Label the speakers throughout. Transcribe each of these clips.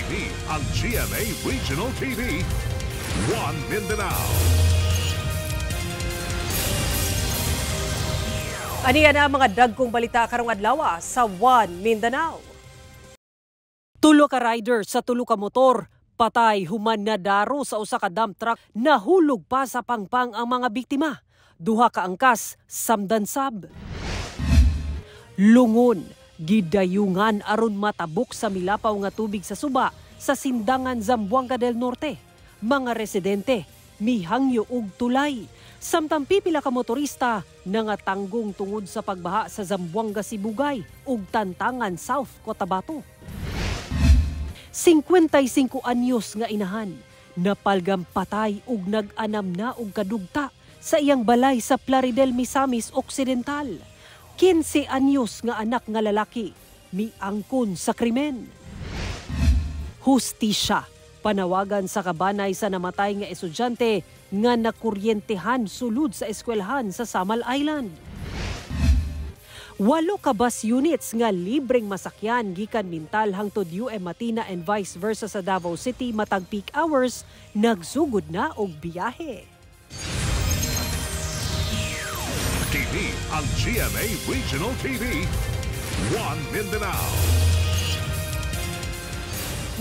Speaker 1: TV, ang GMA Regional TV, One Mindanao.
Speaker 2: Aniya na mga dagkong balita karong adlaw sa One Mindanao. Tulo ka rider sa tulo ka motor, patay human na daro sa usa ka dump truck, nahulog pa sa pangpang ang mga biktima. Duha ka angkas, samdansab. Lungon, gidayungan aron matabok sa milapaw nga tubig sa suba sa Sindangan, Zamboanga del Norte. Mga residente, mihangyo og tulay. Samtang pipila ka motorista nangatanggong tungod sa pagbaha sa Zamboanga, Sibugay ug Tantangan, South Cotabato. 55 anyos nga inahan, napalgam patay ug nag-anam na og kadugta sa iyang balay sa Plaridel, Misamis Occidental. 15 anyos nga anak nga lalaki, miangkon sa krimen. Hustisya, panawagan sa kabanay sa namatay nga estudyante nga nakuryentehan sulod sa eskwelahan sa Samal Island. 8 ka bus units nga libreng masakyan gikan Mintal hangtod UM Matina and vice versa sa Davao City matag peak hours nagsugod na og biyahe.
Speaker 1: TV, ang GMA Regional TV, One Mindanao.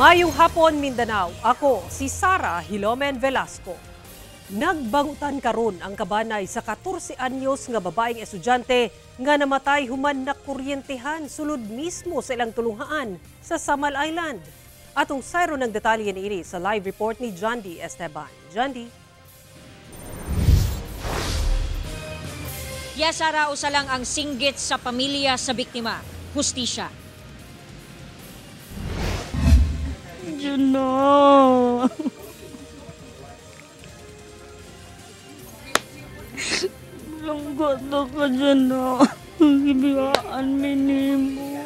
Speaker 2: Mayong hapon, Mindanao. Ako si Sara Hilomen Velasco. Nagbangutan karon ang kabanay sa 14 anyos nga babaeng estudyante nga namatay human na kuryentehan sulod mismo sa ilang tulunghaan sa Samal Island. Atong sayro ng detalye niini sa live report ni Jondi Esteban. Jondi.
Speaker 3: Sara, usa lang ang singgit sa pamilya sa biktima. Hustisya.
Speaker 4: Juno. Langgot ako, Juno. Gibiyaan minimo.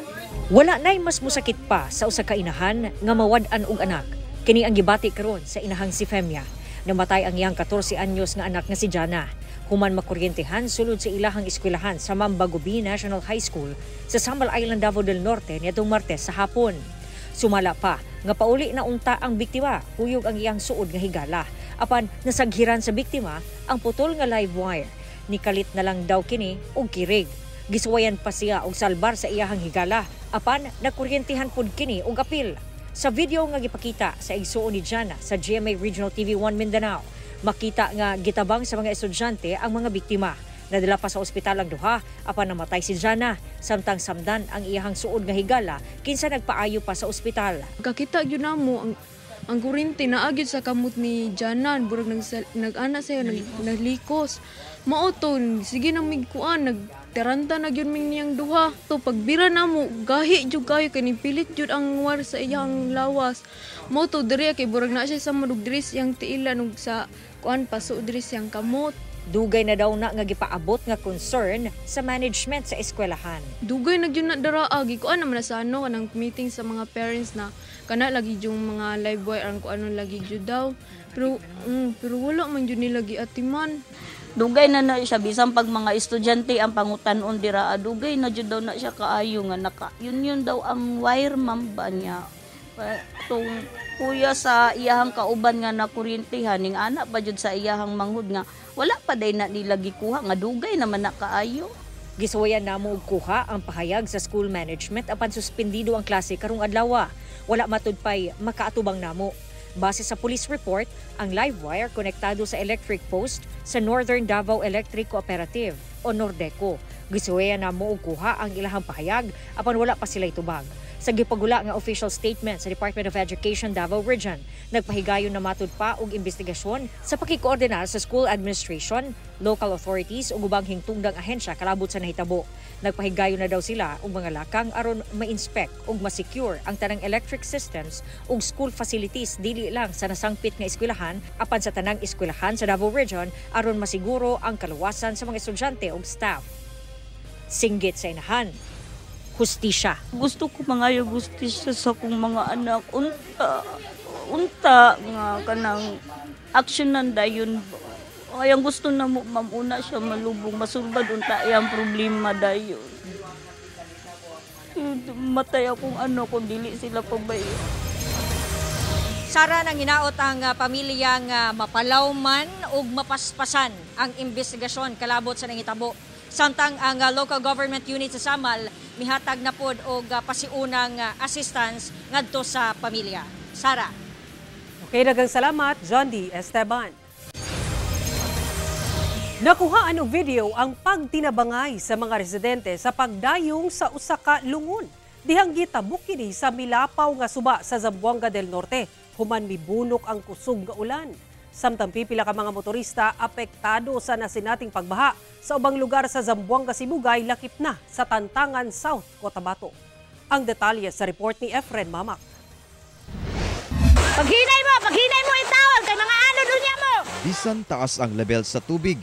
Speaker 3: Wala na'y mas musakit pa sa usa ka inahan nga mawad-an og anak. Kini ang gibati karon sa inahang si Femia. Namatay ang iyang 14 anyos nga anak nga si Jana. Human makuryentehan sulod sa ilahang eskwelahan sa Mambagubi National High School sa Samal Island, Davao del Norte nitong Martes sa hapon. Sumala pa nga pauli na unta ang biktima, kuyog ang iyang suod nga higala. Apan nasaghiran sa biktima ang putol nga live wire. Nikalit na lang daw kini og kirig. Gisuwayan pa siya og salbar sa iyahang higala. Apan nakuryentehan pud kini og apil. Sa video nga gipakita sa igsuon ni Jana sa GMA Regional TV 1 Mindanao, makita nga gitabang sa mga estudyante ang mga biktima. Nadala pa sa ospital ang duha, apan namatay si Jana. Samtang samdan ang iyahang suod nga higala, kinsa nagpaayo pa sa ospital.
Speaker 4: Kakita gyud namo ang kuryente naagid sa kamot ni Janan, burag nag-ana sayo, naglikos. Mauton, sige nang migkuan, nagtaranta na gyud ming niyang duha. To pagbira namo, gahi jud kayo kani pilit jud ang war sa iyang lawas. Moto diri kay burag na siya sa madug diri siyang tiilan ug sa kuan paso diri siyang kamot.
Speaker 3: Dugay na daw na nga gipaabot nga concern sa management sa eskwelahan.
Speaker 4: Dugay na gyud na daraagi kuan naman na sa ano kanang meeting sa mga parents na kana lagi yung mga live wire ang kuan lagi jud daw. Pero wala man jud nila giatiman.
Speaker 5: Dugay na siya bisan pag mga estudyante ang pangutan-on dira, dugay na jud daw na siya kaayo nga naka yun daw ang wire mamba niya. Tung kuya sa iyahang kauban nga na kuryentehan ning anak pa jud sa iyahang manghud nga wala pa day na nila gikuha nga dugay naman na kaayo.
Speaker 3: Gisuwayan namo og kuha ang pahayag sa school management apan suspendido ang klase karong adlaw. Wala matud pay makaatubang namo. Base sa police report, ang live wire konektado sa electric post sa Northern Davao Electric Cooperative o Nordeco. Gisuwayan namo og kuha ang ilahang pahayag apan wala pa sila itubag. Sa gipagula nga official statement sa Department of Education Davao Region, nagpahigayon na matud pa og investigasyon sa pakikoordinar sa school administration, local authorities ug ubang hingtungdang ahensya kalabot sa nahitabo. Nagpahigayon na daw sila og mga lakang aron ma-inspect ug ma-secure ang tanang electric systems ug school facilities dili lang sa nasangpit nga eskwelahan apan sa tanang eskwelahan sa Davao Region aron masiguro ang kaluwasan sa mga estudyante ug staff. Singgit sa inahan, hustisya.
Speaker 5: Gusto ko mangayo hustisya sa akong mga anak. Unta nga kanang aksyonan dayon. Ayang gusto na mo mamuna siya malubong masulbad unta iyang problema dayon. Matay akong ano kung dili sila pabayo.
Speaker 3: Sara, nang hinaot ang pamilyang mapalaw man o mapaspasan ang investigasyon kalabot sa nangitabo. Samtang ang local government unit sa Samal mihatag na pod og pasiunang assistance ngadto sa pamilya. Sara.
Speaker 2: Okay, daghang salamat, John D. Esteban. Nakuhaan og video ang pagtinabangay sa mga residente sa pagdayong sa usa ka lungon. Dihang gitabok kini sa milapaw nga suba sa Zamboanga del Norte, human mibunok ang kusog nga ulan. Samtang pipila ka mga motorista apektado sa nasinating pagbaha sa ubang lugar sa Zamboanga, Sibugay, lakip na sa Tantangan South, Cotabato. Ang detalye sa report ni Efren Mamak.
Speaker 6: Paghinay mo itawag kay mga ano dunya mo.
Speaker 7: Bisan taas ang level sa tubig,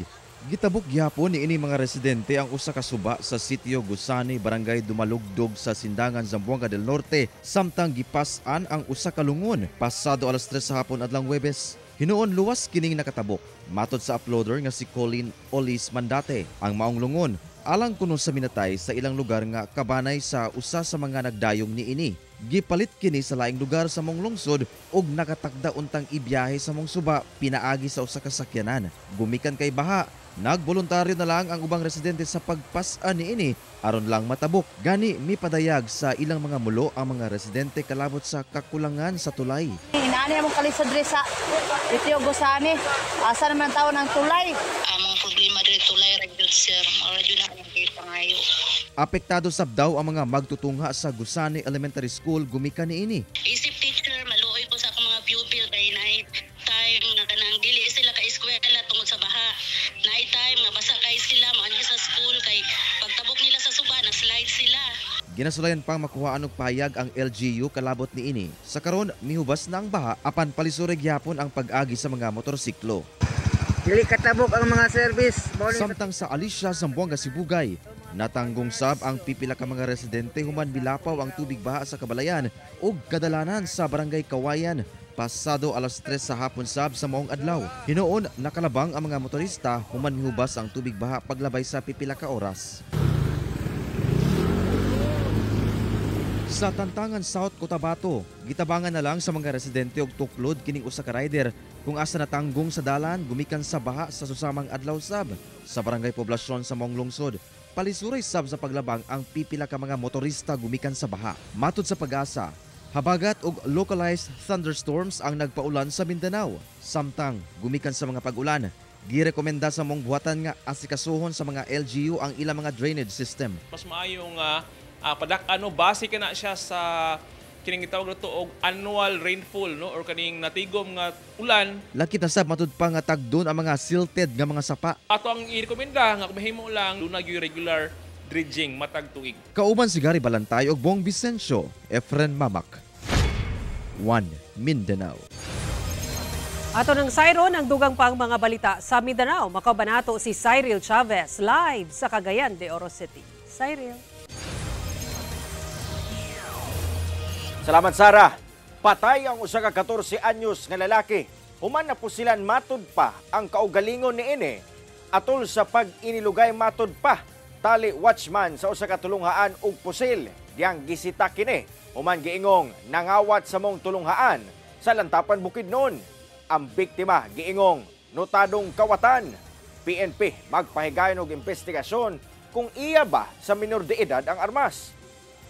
Speaker 7: gitabok gyapon ni ini mga residente ang usa ka suba sa sitio Gusani, Barangay Dumalugdog sa Sindangan, Zamboanga del Norte, samtang gipas-an ang usa ka lungon pasado alas 3 sa hapon adlang Huwebes. Hinuon luwas kining nakatabok. Matod sa uploader nga si Colin Olis Mandate, ang maong lungon alang kuno sa minatay sa ilang lugar nga kabanay sa usa sa mga nagdayong niini. Gipalit kini sa laing lugar sa mong lungsod ug nakatakda untang ibiyahe sa mong suba pinaagi sa usa ka sakyanan. Gumikan kay baha, nagboluntaryo na lang ang ubang residente sa pagpas-an niini aron lang matabok. Gani mipadayag sa ilang mga mulo ang mga residente kalabot sa kakulangan sa tulay.
Speaker 6: Inaani among kalisod diri sa Itio Gusani. Asa naman tawo ng tulay?
Speaker 8: Among problema diri tulay ra gyud sir, mara jud na kay pangayo.
Speaker 7: Apektado sab daw ang mga magtutungha sa Gusani Elementary School gumikan niini.
Speaker 8: Isip teacher, maluoy ko sa akong mga pupil kay night time nga kanang dili sila ka eskwela tungod sa baha. Night time nga basa kay sila maanhi sa school kay pagtabok nila sa suba nag-slide sila.
Speaker 7: Ginasulayan pang makuhaan og pahayag ang LGU kalabot niini. Sa karon mihubas na ang baha apan palisure gyapon ang pag-agi sa mga motorsiklo.
Speaker 9: Dili katabok ang mga service.
Speaker 7: Samtang sa Alicia, Zamboanga, Sibugay, natanggong sab ang pipila ka mga residente human milapaw ang tubig baha sa kabalayan ug kadalanan sa Barangay Kawayan pasado alas 3 sa hapon sab sa maong adlaw. Hinuon nakalabang ang mga motorista human mihubas ang tubig baha paglabay sa pipila ka oras. Sa Tantangan South, Cotabato, gitabangan na lang sa mga residente og tuklod kining usa ka rider kung asa natanggong sa dalan gumikan sa baha sa susamang adlaw sab. Sa barangay poblasyon sa maong lungsod, palisuray sab sa paglabang ang pipila ka mga motorista gumikan sa baha. Matod sa Pag-asa, habagat og localized thunderstorms ang nagpaulan sa Mindanao. Samtang gumikan sa mga pag-ulan, girekomenda sa mong buhatan nga asikasuhon sa mga LGU ang ilang mga drainage system.
Speaker 10: Mas maayong base ka na siya sa kining gitawag nato og annual rainfall no or kaning natigom nga ulan.
Speaker 7: Lakit na sab matud pa nga tagdon ang mga silted nga mga sapa.
Speaker 10: Ato ang irekomenda nga mahimo lang dunag yung regular dredging matag tuig.
Speaker 7: Kauban si Gary Balantay og Bong Vicencio, Efren Mamak. 1 Mindanao.
Speaker 2: Ato ng Siron ang dugang pang mga balita sa Mindanao. Makabanato si Cyril Chavez live sa Cagayan de Oro City. Cyril.
Speaker 11: Salamat, Sarah. Patay ang usa ka 14 anyos nga lalaki. Human na po silan matud pa ang kaugalingon ni ini atol sa pag-inilugay matud pa tali watchman sa usa ka tulunghaan ug pusil diyang gisita kini. Human giingong nangawat sa mong tulunghaan sa Lantapan Bukidnon. Ang biktima giingong notadong kawatan. PNP magpahigayon og investigasyon kung iya ba sa minor de edad ang armas.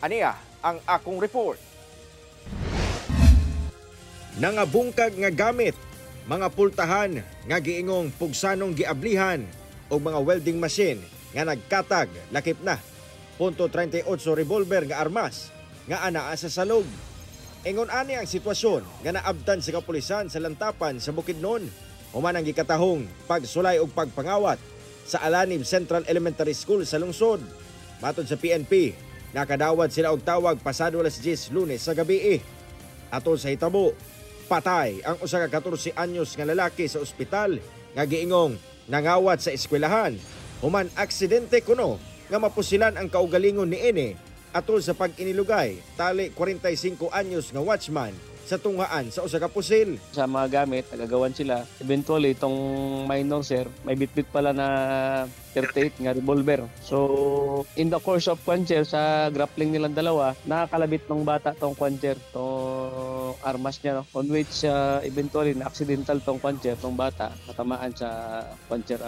Speaker 11: Aniya ang akong report. Nangabungkag nga gamit, mga pultahan nga giingong pugsanong giablihan o mga welding machine nga nagkatag lakip na. .38 revolver nga armas nga anaa sa salog. Ingon ani ang sitwasyon nga naabtan sa kapulisan sa Lantapan sa Bukidnon. Human ang gikatahong pagsulay og pagpangawat sa Alanib Central Elementary School sa lungsod. Matod sa PNP, nakadawat sila og tawag pasado alas 10 Lunes sa gabi. Atol sa hitabo, patay ang usa ka 14 anyos nga lalaki sa ospital nga giingong nangawat sa eskwelahan. Human aksidente kuno nga mapusilan ang kaugalingon niini atol sa pag-inilugay tali 45 anyos nga watchman sa tunghaan sa usa ka pusil.
Speaker 12: Sa mga gamit, nagagawan sila. Eventually, itong minor sir, may bitbit pala na 38 nga revolver. So, in the course of kwancher, sa grappling nilang dalawa, nakakalabit ng bata tong kwancher, to armas niya, no? On which eventually na accidental tong puncher, tong bata, natamaan sa puncher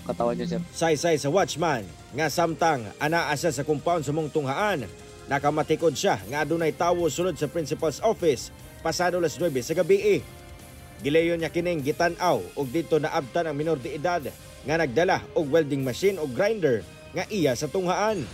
Speaker 12: katawan niya, sir.
Speaker 11: Saysay sa watchman nga samtang anaasa sa compound sa mong tunghaan, nakamatikod siya nga adunay tawo sulod sa principal's office pasado las 9 sa gabi. Gilayon niya kining gitan-aw ug dito naabtan ang minor de edad nga nagdala og welding machine o grinder nga iya sa tunghaan.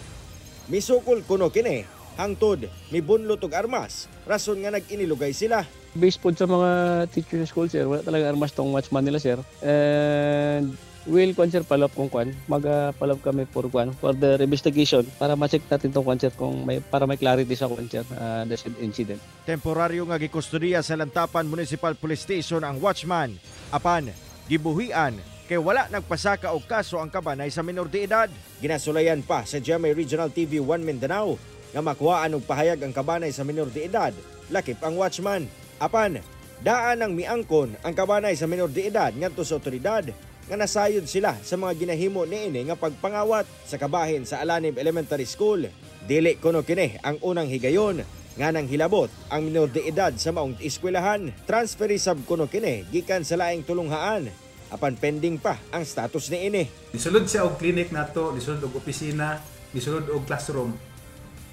Speaker 11: Misukol kuno kini hangtod mibunlot og armas, rason nga nag-inilugay sila.
Speaker 12: Based po sa mga teacher sa school, sir, wala talaga armas tong watchman nila, sir. And will sir, palap kung magpalap kami for the investigation para ma-check natin tong sir kung para may clarity sa sir the incident.
Speaker 11: Temporaryo nga gikustudiya sa Lantapan Municipal Police Station ang watchman apan gibuhian kay wala nagpasaka og kaso ang kabanay sa minor de edad. Ginasulayan pa sa GMA Regional TV 1 Mindanao nga makuhaan og pahayag ang kabanay sa minor de edad, lakip ang watchman. Apan daan ang miangkon ang kabanay sa minor de edad ngadto sa otoridad nga nasayod sila sa mga ginahimo niini nga pagpangawat sa kabahin sa Alanib Elementary School. Dili kuno kini ang unang higayon nga nang hilabot ang minor de edad sa maong eskwelahan. Transferi sab kuno kini gikan sa laing tulunghaan. Apan pending pa ang status niini.
Speaker 13: Disulod siya og clinic nato, disulod og opisina, disulod og classroom.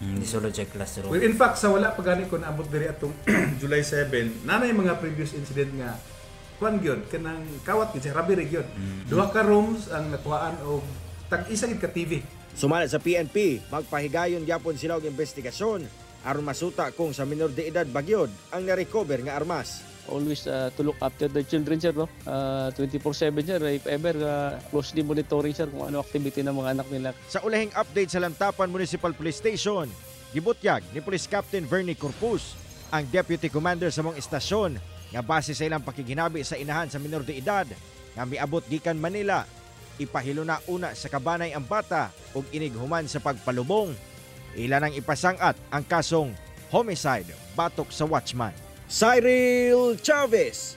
Speaker 14: Disulod siya classroom.
Speaker 13: Well, in fact, sa wala pagani ko naabot diri atong July 7, nanay mga previous incident nga kuan gyud kanang kawat gyud sa Rabiri gyud. Duha ka rooms ang nakuhaan og tag-isa gid ka TV.
Speaker 11: Sumala sa PNP, magpahigayon gyapon sila og investigasyon aron masuta kung sa minor de edad bagyod ang na-recover nga armas.
Speaker 12: Always to look after the children, sir, no? 24/7, sir, if ever closely monitoring, sir, kung ano activity ng mga anak nila.
Speaker 11: Sa ulahing update sa Lantapan Municipal Police Station, gibutyag ni Police Captain Vernie Corpus, ang Deputy Commander sa mong istasyon, nga base sa ilang pakiginabi sa inahan sa minor de edad, nga miabot gikan Manila, ipahilo na una sa kabanay ang bata ug inighuman sa pagpalubong. Ilan ang ipasangat ang kasong homicide batok sa watchman. Cyril Chavez,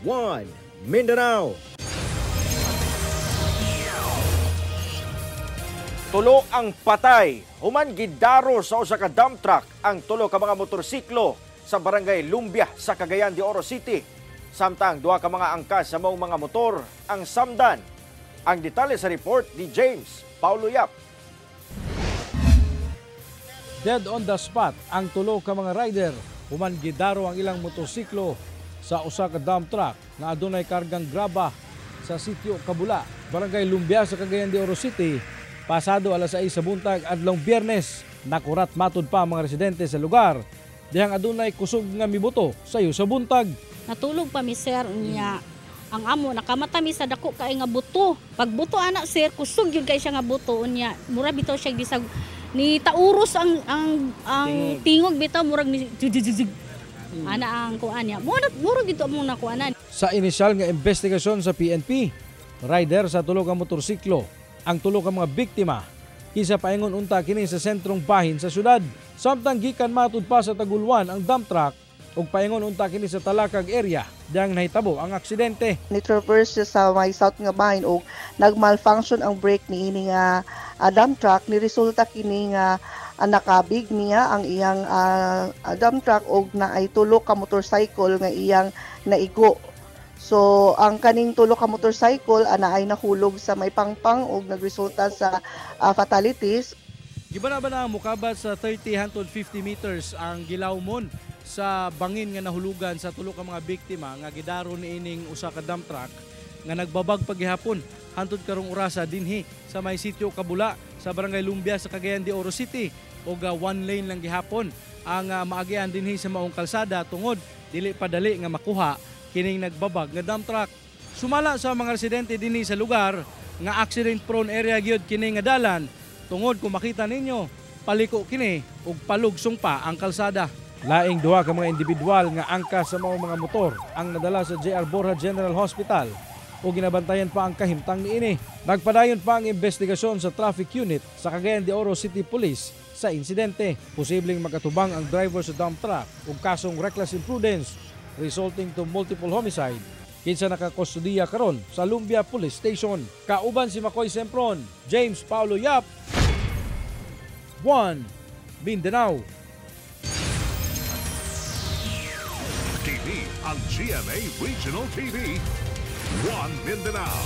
Speaker 11: 1 Mindanao. Tulo ang patay, human gidaro sa usa ka dump truck ang tulo ka mga motorsiklo sa barangay Lumbia sa Cagayan de Oro City. Samtang duha ka mga angkas sa maong mga motor ang samdan. Ang detalye sa report ni James Paulo Yap.
Speaker 15: Dead on the spot ang tulo ka mga rider human gidaro ang ilang motorsiklo sa usa ka dump truck na adunay kargang graba sa sitio Kabula, barangay Lumbia sa Cagayan de Oro City pasado alas 6 sa buntag adlong Biyernes. Nakurat matud pa ang mga residente sa lugar dihang adunay kusog nga mibuto sayo sa buntag.
Speaker 16: Natulog pa mi sir niya ang amo nakamata mi sa dako kay nga buto. Pag buto anak sir kusog gyud kay siya nga buto unya mura bitaw siya bisag ni tauros ang tingog bitaw murag ni ana ang kuan niya murag dito mo nakuanan.
Speaker 15: Sa inisyal nga investigasyon sa PNP, rider sa tulo ka motorsiklo ang tulo ka mga biktima kisa paingon unta kini sa sentrong bahin sa syudad. Samtang gikan matud pa sa Tagulwan ang dump truck ug paingon unta kini sa Talakag area diyang nahitabo ang aksidente.
Speaker 17: Ni-traverse sa may south nga bahin ug nagmalfunction ang brake niini nga dump truck, ni resulta kini nga nakabig niya ang iyang dump truck ug naay tulo ka motorcycle nga iyang naigo. So ang kaning tulo ka motorcycle ay nahulog sa may pangpang ug nagresulta sa fatalities.
Speaker 15: Gibana-bana ang mukabat sa 30 hangtod 50 meters ang gilawmon sa bangin nga nahulugan sa tulo ka mga biktima nga gidaro niining usa ka dump truck nga nagbabag paghihapon hantod karong orasa dinhi sa may sitio Kabula sa barangay Lumbia sa Cagayan de Oro City ug one lane lang gihapon ang maagian dinhi sa maong kalsada tungod dili padali nga makuha kining nagbabag nga dump truck. Sumala sa mga residente dinhi sa lugar nga accident prone area gyud kini nga dalan tungod kung makita ninyo paliko kini ug palugsong pa ang kalsada. Laing duha ka mga individual nga angkas sa mga motor ang nadala sa JR Borja General Hospital o ginabantayan pa ang kahimtang niini. Nagpadayon pa ang investigasyon sa traffic unit sa Cagayan de Oro City Police sa insidente. Posibleng magkatubang ang driver sa dump truck ug kasong reckless imprudence resulting to multiple homicide. Kinsa nakakustudiya karon sa Lumbia Police Station. Kauban si Makoy Sempron, James Paulo Yap, 1 Mindanao.
Speaker 1: ang GMA Regional TV, One Mindanao.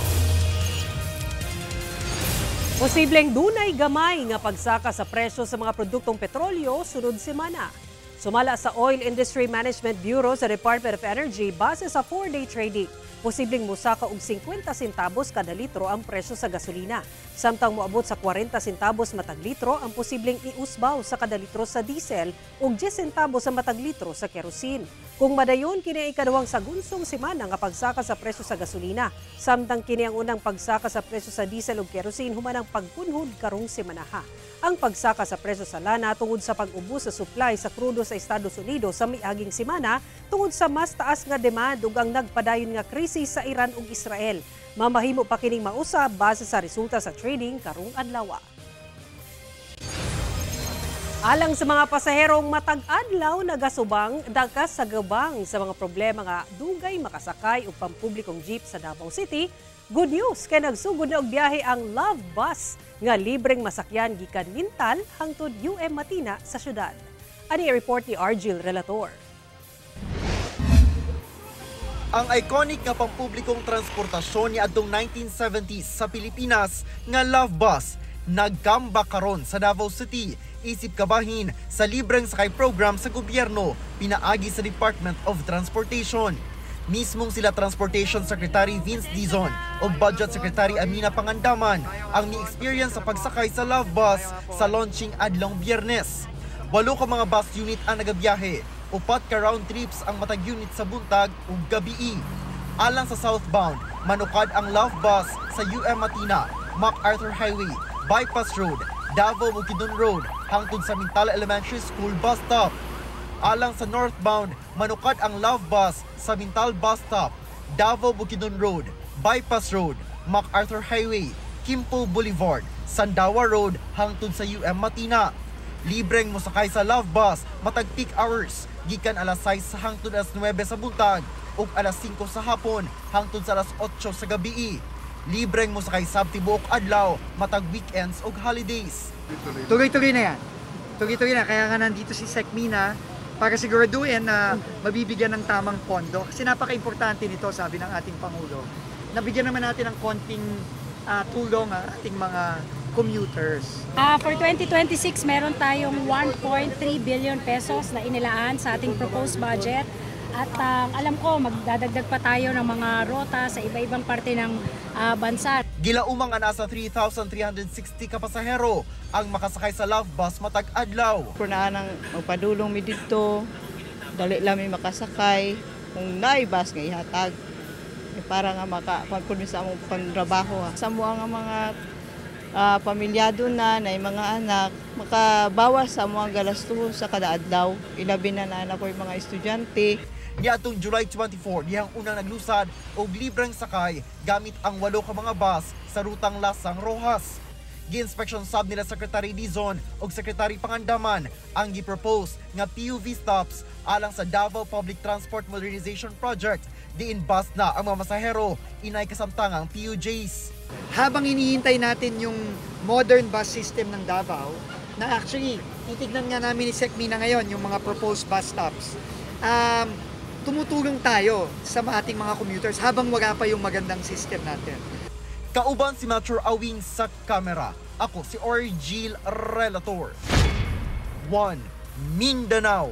Speaker 2: Posibleng dunay gamay nga pagsaka sa presyo sa mga produktong petrolyo sunod semana. Sumala sa Oil Industry Management Bureau sa Department of Energy base sa 4-day trading. Posibleng musaka og 50 centavos kada litro ang presyo sa gasolina. Samtang moabot sa 40 centavos matag litro ang posibleng iusbaw sa kada litro sa diesel ug 10 centavos sa matag litro sa kerosene. Kung madayon kini ikaduhang sagunsong semana nga pagsaka sa presyo sa gasolina, samtang kini ang unang pagsaka sa presyo sa diesel ug kerosene human ang pagkunhod karong semanaha. Ang pagsaka sa presyo sa lana tungod sa pag-ubos sa supply sa krudo sa Estados Unidos sa miaging semana tungod sa mas taas nga demand ug ang nagpadayon nga krisis sa Iran ug Israel. Mamahimo pa kining mausa base sa resulta sa trading karong adlaw. Alang sa mga pasaherong matag adlaw nagasubang dakas sa gabang sa mga problema nga dugay makasakay og pampublikong jeep sa Davao City. Good news kay nagsugod na og biyahe ang Love Bus nga libreng masakyan gikan Mintal hangtod UM Matina sa syudad. Ani report ni Argil Relator.
Speaker 18: Ang iconic nga pampublikong transportasyon ni adtong 1970s sa Pilipinas nga Love Bus nagkamba karon sa Davao City isip kabahin sa libreng sakay program sa gobyerno pinaagi sa Department of Transportation. Mismong sila Transportation Secretary Vince Dizon o Budget Secretary Amina Pangandaman ang ni-experience sa pagsakay sa Love Bus sa launching adlong Biyernes. 8 ka mga bus unit ang nagabiyahe, 4 ka round trips ang matag unit sa buntag ug gabii. Alang sa southbound, manukad ang Love Bus sa UM Matina, MacArthur Highway, Bypass Road, Davao Bukidnon Road hangtod sa Mintala Elementary School bus stop. Alang sa northbound, manukad ang Love Bus sa Mintal Bus Stop, Davao Bukidnon Road, Bypass Road, MacArthur Highway, Kimpo Boulevard, Sandawa Road hangtod sa UM Matina. Libreng mosakay sa Love Bus matag peak hours gikan alas 6 hangtod alas 9 sa buntag ug alas 5 sa hapon hangtod sa alas 8 sa gabii. Libreng mosakay sa tibuok adlaw matag weekends ug holidays.
Speaker 9: Tuloy-tuloy na yan. Tuloy-tuloy na kaya nga nandito si Secmina para siguraduhin na mabibigyan ng tamang pondo. Kasi napaka-importante nito, sabi ng ating Pangulo. Nabigyan naman natin ng konting tulong ang ating mga commuters.
Speaker 19: For 2026, meron tayong 1.3 billion pesos na inilaan sa ating proposed budget. At alam ko, magdadagdag pa tayo ng mga rota sa iba-ibang parte ng bansa.
Speaker 18: Gilaumang nasa 3,360 ka pasahero ang makasakay sa Love Bus matag adlaw.
Speaker 20: Punaan ang magpadulong mi dito, dali lang mi makasakay, kung naay bus nga ihatag. Para nga makapagpunin sa among pandrabaho. Sa mga mga pamilyado na mga anak, makabawas sa mga galastos sa kada adlaw. Ilabi na anak ko yung mga estudyante.
Speaker 18: Niadtong July 24, dihang unang naglusad og libreng sakay gamit ang 8 ka mga bus sa rutang Lasang Rojas. Gi-inspection sab nila Secretary Dizon ug Secretary Pangandaman ang gi-propose nga PUV stops alang sa Davao Public Transport Modernization Project diin bus na ang mga masahero inay kasamtangang PUJs.
Speaker 9: Habang inihintay natin yung modern bus system ng Davao, na actually titignan nga namin ni Secmina ngayon yung mga proposed bus stops. Tumutulong tayo sa ating mga commuters habang wala pa yung magandang system natin.
Speaker 18: Kauban si Metro Awing sa kamera. Ako si Argil Relator. One Mindanao.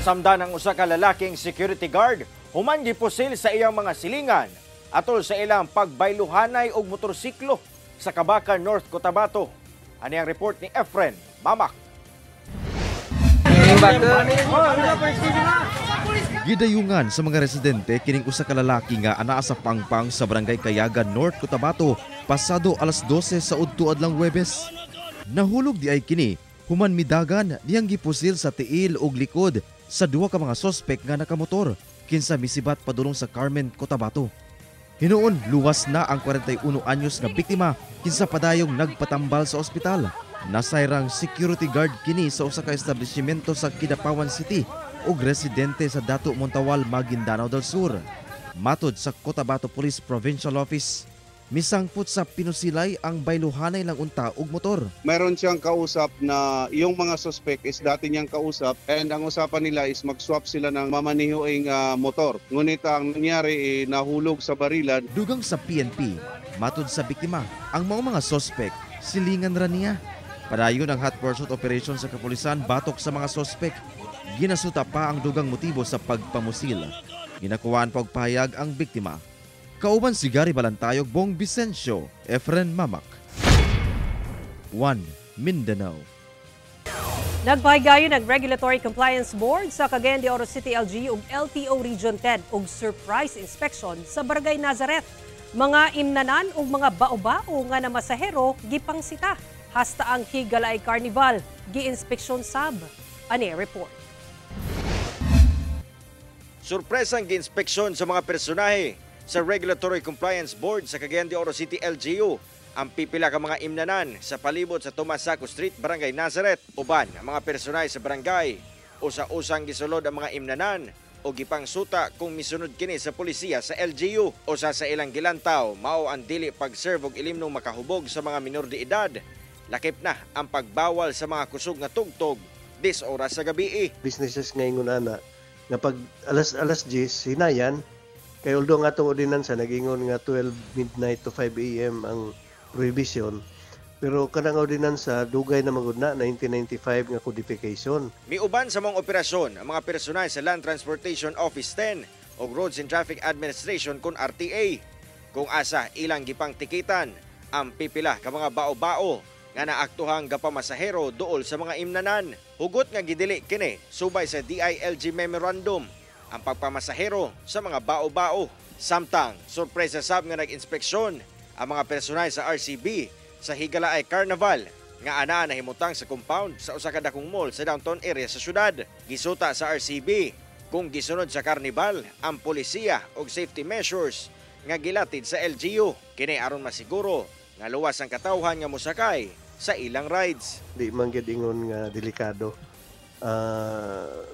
Speaker 11: Samdan ang usa ka lalaking security guard human gipusil sa iyang mga silingan atol sa ilang pagbayluhanay og motorsiklo sa Kabakan, North Cotabato. Ani ang report ni Efren Mamak.
Speaker 7: Gidayungan sa mga residente kining usa ka lalaki nga anaa sa Pangpang sa Barangay Kayagan, North Cotabato pasado alas 12 sa udto adlang Huwebes. Nahulog di ay kini human midagan diyang gipusil sa tiil ug likod sa 2 ka mga sospek nga nakamotor kinsa misibat padulong sa Carmen, Cotabato. Hinuon luwas na ang 41 anyos nga biktima kinsa padayong nagpatambal sa ospital. Nasayrang security guard kini sa usa ka establishmento sa Kidapawan City ug residente sa Dato Montawal, Maguindanao del Sur. Matod sa Cotabato Police Provincial Office, Misangpot sa pinusilay ang bayluhanay lang unta ug motor.
Speaker 21: Mayroon siyang kausap na yung mga suspect is dati niyang kausap and ang usapan nila is mag-swap sila ng mamanihuing motor. Ngunit ang nangyari nahulog sa barilan.
Speaker 7: Dugang sa PNP, matud sa biktima, ang mga suspect silingan ra niya. Padayon ang hot pursuit operation sa kapulisan batok sa mga suspect. Ginasuta pa ang dugang motibo sa pagpamusil. Ginakuhaan pa og pahayag ang biktima. Kauban si Gary Balantayog, Bong Vicencio, Efren Mamak. 1 Mindanao.
Speaker 2: Nagpahigayon ang Regulatory Compliance Board sa Cagayan de Oro City LGU ug LTO Region 10 og surprise inspection sa Barangay Nazareth. Mga imnanan ug mga bao-bao nga na masahero gipangsita. Hasta ang Higalay Carnival gi-inspeksyon sab. Ani report.
Speaker 11: Surpresang gi-inspeksyon sa mga personahe sa Regulatory Compliance Board sa Cagayan de Oro City LGU ang pipila ka mga imnanan sa palibot sa Tomasaco Street, Barangay Nazareth. Uban ang mga personahe sa barangay o sa usang gisulod ang mga imnanan o gipangsuta kung misunod kini sa polisiya sa LGU o sa ilang gilantaw mao ang dili pag-serve og ilimnong makahubog sa mga minor de edad. Lakip na ang pagbawal sa mga kusog nga tugtog 10 oras sa gabi.
Speaker 22: Businesses ngayon ana nga pag alas 10 hinayan. Kay although nga itong ordinansa, nag-ingon nga 12 midnight to 5 a.m. ang prohibition. Pero kanang ordinansa, dugay na magod na 1995 nga codification.
Speaker 11: Miuban sa mga operasyon ang mga personal sa Land Transportation Office 10 o Roads and Traffic Administration kun RTA. Kung asa ilang gipang tikitan ang pipila ka mga bao-bao nga naaktuhang gapamasahero duol sa mga imnanan. Hugot nga gidili kini subay sa DILG Memorandum ang pagpamasahero sa mga bao-bao. Samtang, sorpresa sab nga nag-inspeksyon ang mga personal sa RCB sa Higalay Carnival nga ana nahimutang sa compound sa usa ka dakong mall sa downtown area sa syudad. Gisuta sa RCB kung gisunod sa karnival ang polisiya og safety measures nga gilatid sa LGU. Kini aron masiguro nga luwas ang katawhan nga mosakay sa ilang rides.
Speaker 22: Di man gid ingon nga delikado.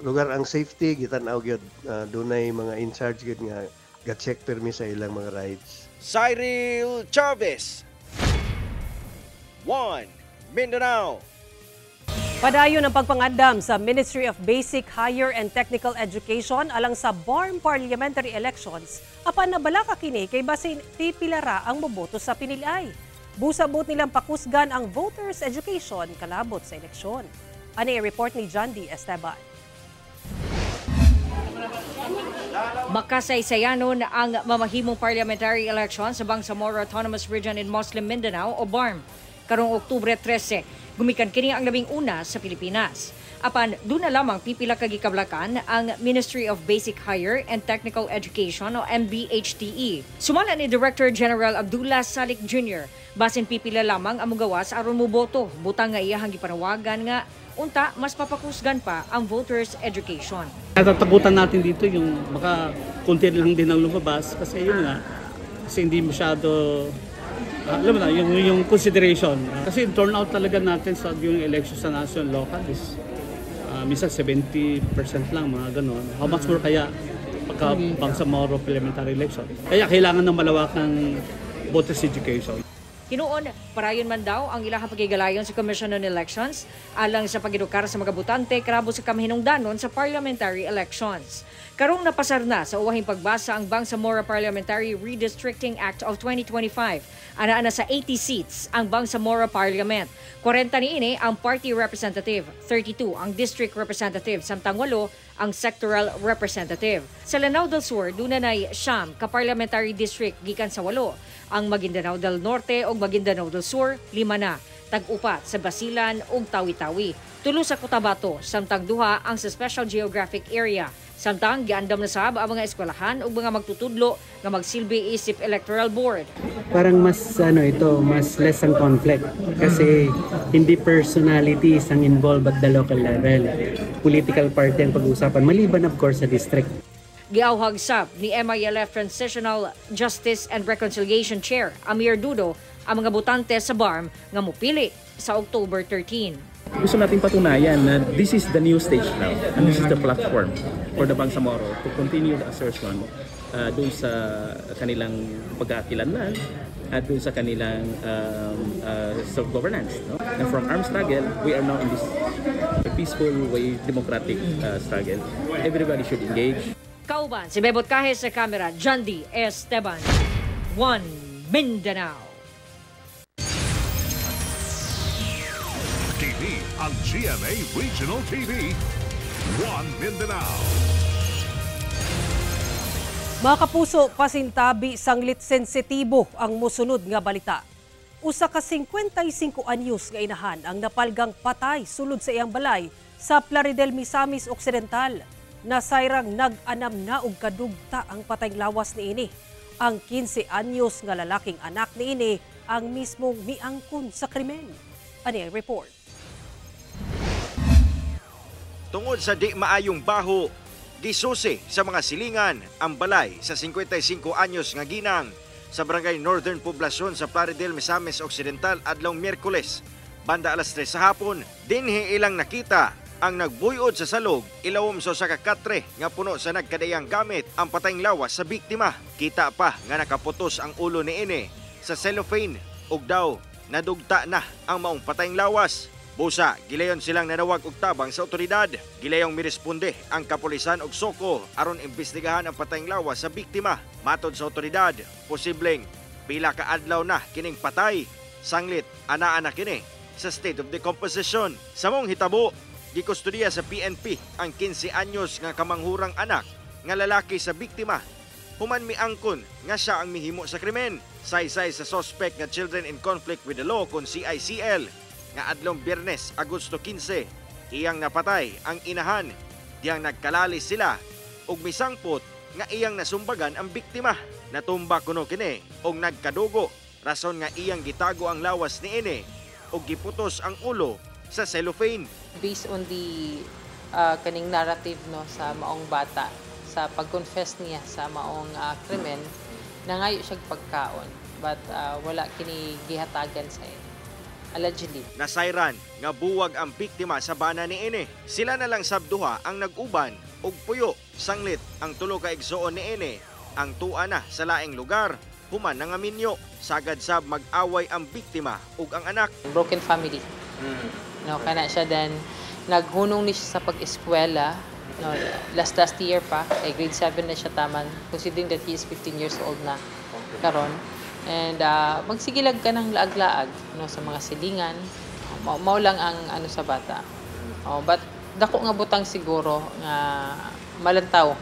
Speaker 22: Lugar ang safety gitanaw gyud dunay mga in charge gyud nga ga-check permi sa ilang mga rides.
Speaker 11: Cyril Chavez, 1 Mindanao.
Speaker 2: Padayon ang pagpangandam sa Ministry of Basic, Higher and Technical Education alang sa BARM Parliamentary Elections apan nabalaka kini kay basin pipilara ang moboto sa pinilay. Busabot nilang pakusgan ang voters' education kalabot sa eleksyon. Ani report ni John D. Esteban.
Speaker 3: Makasaysayanon ang mamahimong parliamentary election sa Bangsamoro Autonomous Region in Muslim Mindanao o BARM. Karong Oktubre 13, gumikan kini ang labing una sa Pilipinas. Apan, doon na lamang pipila kagikablakan ang Ministry of Basic Higher and Technical Education o MBHTE. Sumala ni Director General Abdullah Salik Jr., basin pipila lamang ang mugawas aron moboto, butang nga iyahang gipanawagan nga unta mas papakusgan pa ang voters' education.
Speaker 23: Natatakutan natin dito yung makakunti lang din ang lumabas kasi yun nga, kasi hindi masyado, alam mo na, yung consideration. Kasi yung turnout talaga natin sa yung election sa national local is minsan 70% lang, mga ganon. How much more kaya pagka Bangsamoro parliamentary election? Kaya kailangan ng malawakang voters' education.
Speaker 3: Hinuon, parayon man daw ang ilahang pagigalayon sa Commission on Elections alang sa pagedukar sa mga botante karabo sa kamahinungdanon sa parliamentary elections. Karong napasar na sa uwahing pagbasa ang Bangsamoro Parliamentary Redistricting Act of 2025. Ana-ana sa 80 seats ang Bangsamoro Parliament. 40 niini ang party representative, 32 ang district representative, samtang 8 ang sectoral representative. Sa Lanao del Sur, dunay 9 ka parliamentary district gikan sa 8. Ang Maguindanao del Norte o Maguindanao del Sur, 5 na. Tag-upat sa Basilan o Tawi-Tawi. 3 sa Cotabato, samtang 2 ang sa Special Geographic Area. Samtang giandam na sab ang mga eskwelahan o mga magtutudlo nga magsilbi isip electoral board.
Speaker 24: Parang mas mas less ang conflict kasi hindi personalities ang involved at the local level. Political party ang pag-uusapan maliban of course sa district.
Speaker 3: Giauhag sab ni MILF Transitional Justice and Reconciliation Chair Amir Dudo ang mga botante sa BARM nga mupili sa October 13.
Speaker 25: Gusto natin patunayan na this is the new stage now and this is the platform for the Bangsamoro to continue the assertion doon sa kanilang pagkakilanlan at doon sa kanilang self-governance. No? And from armed struggle, we are now in this peaceful way, democratic struggle. Everybody should engage.
Speaker 3: Kauban, si Bebot Kahe sa camera, Jandy Esteban, One Mindanao.
Speaker 1: TV ang GMA Regional TV, One Mindanao.
Speaker 2: Mga kapuso, pasintabi sanglit sensitibo ang musunod nga balita. Usa ka 55 anyos nga inahan ang napalgang patay sulod sa iyang balay sa Plaridel, Misamis Occidental. Nasayrang nag-anam na og kadugta ang patayng lawas niini. Ang 15 anyos nga lalaking anak niini ang mismong miangkon sa krimen. Ani ang report.
Speaker 11: Tungod sa di maayong baho, gisusi sa mga silingan ang balay sa 55 anyos nga ginang sa Barangay Northern Poblacion sa Plaridel, Misamis Occidental adlong Miyerkules. Banda alas 3 sa hapon, dinhi ilang nakita ang nagbuyod sa salog ilawom sa katre nga puno sa nagkadayang gamit ang patayng lawas sa biktima. Kita pa nga nakaputos ang ulo niini sa cellophane ug daw nadugta na ang maong patayng lawas. Busa, gilayon silang nanawag og tabang sa otoridad. Gilayong miresponde ang kapulisan og Soko aron imbestigahan ang patayng lawas sa biktima. Matod sa otoridad, posibleng pila ka adlaw na kining patay. Sanglit anaa na kini sa state of decomposition. Sa mong hitabo, gikustodiya sa PNP ang 15 anyos nga kamanghurang anak nga lalaki sa biktima. Human miangkon nga siya ang mihimo sa krimen. Saysay sa suspect nga Children in Conflict with the Law kon CICL nga adlong Biyernes, Agosto 15, iyang napatay ang inahan. Diyang nagkalalis sila ug misangpot nga iyang nasumbagan ang biktima. Natumba kuno kini og nagkadugo. Rason nga iyang gitago ang lawas niini ug giputos ang ulo sa cellophane.
Speaker 4: Based on the kaning narrative no sa maong bata sa pag-confess niya sa maong krimen, nangayo siya pagkaon but wala kini gihatagan sa iya. Allegedly. Nasayran nga buwag ang biktima sa bana niini. Sila na lang sabduha ang nag-uban og puyo. Sanglit ang tulo ka igsuon niini ang tua na sa laing lugar. Human nga minyo. Sagad sab mag-away ang biktima ug ang anak. Broken family. No, kana siya then naghunong ni siya sa pag-eskwela. No, last year pa, kay grade 7 na siya taman, considering that he is 15 years old na karon. And magsigilag ka ng laag-laag no, sa mga silingan. Mao lang ang ano sa bata. But dako nga butang siguro nga malantaw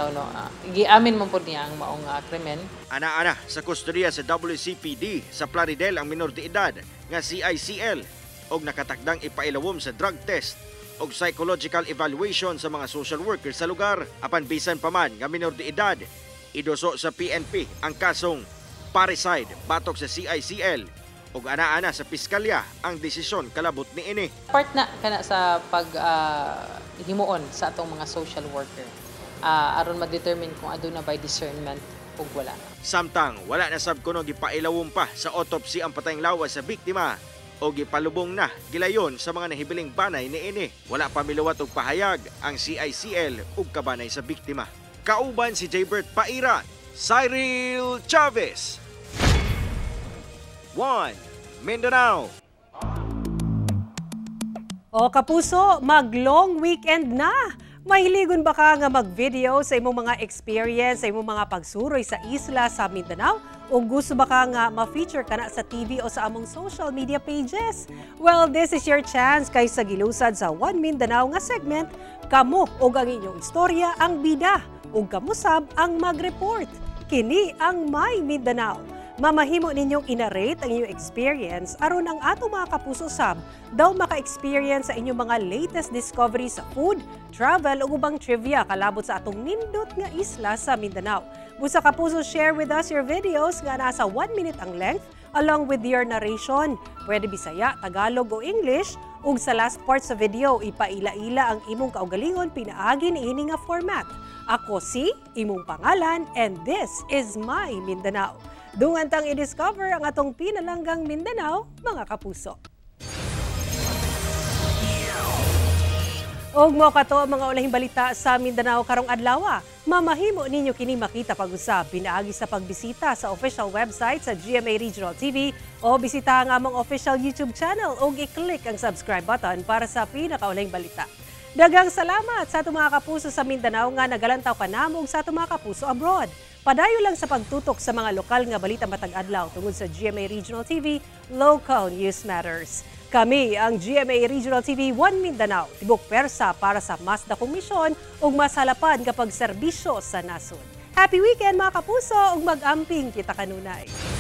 Speaker 4: no. Giamin man pud niya ang maong krimen. Ana-ana sa kustodiya sa WCPD sa Plaridel ang minor de edad nga CICL og nakatakdang ipailawom sa drug test og psychological evaluation sa mga social workers sa lugar. Apan bisan pa man nga minor de edad, iduso sa PNP ang kasong parricide batok sa CICL ug ana-ana sa piskalya ang desisyon kalabot niini. Part na kana sa pag himuon sa atong mga social worker aron ma-determine kung aduna by discernment ug wala. Samtang wala na sab kuno gipailawom pa sa autopsy ang patayng lawas sa biktima o gipalubong na gilayon sa mga nahibiling banay niini. Wala pa miluwat og pahayag ang CICL ug kabanay sa biktima. Kauban si Jaybert Paira, Cyril Chavez, One Mindanao.
Speaker 2: O kapuso, mag-long weekend na. Mahiligon ba ka nga mag-video sa imong mga experience, sa imong mga pagsuroy sa isla sa Mindanao? O gusto ba ka nga ma-feature ka na sa TV o sa among social media pages? Well, this is your chance kay sa gilusad sa One Mindanao nga segment. Kamo o ang inyong istorya ang bida o kamusab ang mag-report. Kini ang My Mindanao. Mamahimo ninyong inarate ang inyong experience aron ang ato mga kapuso sab daw maka-experience sa inyong mga latest discovery sa food, travel o ubang trivia kalabot sa atong nindot nga isla sa Mindanao. Busa kapuso, share with us your videos nga nasa 1 minute ang length along with your narration. Pwede Bisaya, Tagalog o English. Ug sa last part sa video, ipaila-ila ang imong kaugalingon pinaagi niini nga format. Ako si imong pangalan and this is My Mindanao. Dungan tang i-discover ang atong pinalanggang Mindanao, mga kapuso. Og mo kato ang mga ulahing balita sa Mindanao karong adlaw. Mamahimo ninyo kini makita pag-usab pinaagi sa pagbisita sa official website sa GMA Regional TV o bisita ang among official YouTube channel o i-click ang subscribe button para sa pinakaulahing balita. Daghang salamat sa atong mga kapuso sa Mindanao nga nagalantaw kanamong sa atong mga kapuso abroad. Padayo lang sa pagtutok sa mga lokal nga balita matag adlaw tungod sa GMA Regional TV, Local News Matters. Kami ang GMA Regional TV 1 Mindanao, tibok persa para sa mas dakong misyon ug mas halapan kapag serbisyo sa nasod. Happy weekend mga kapuso ug mag-amping kita kanunay.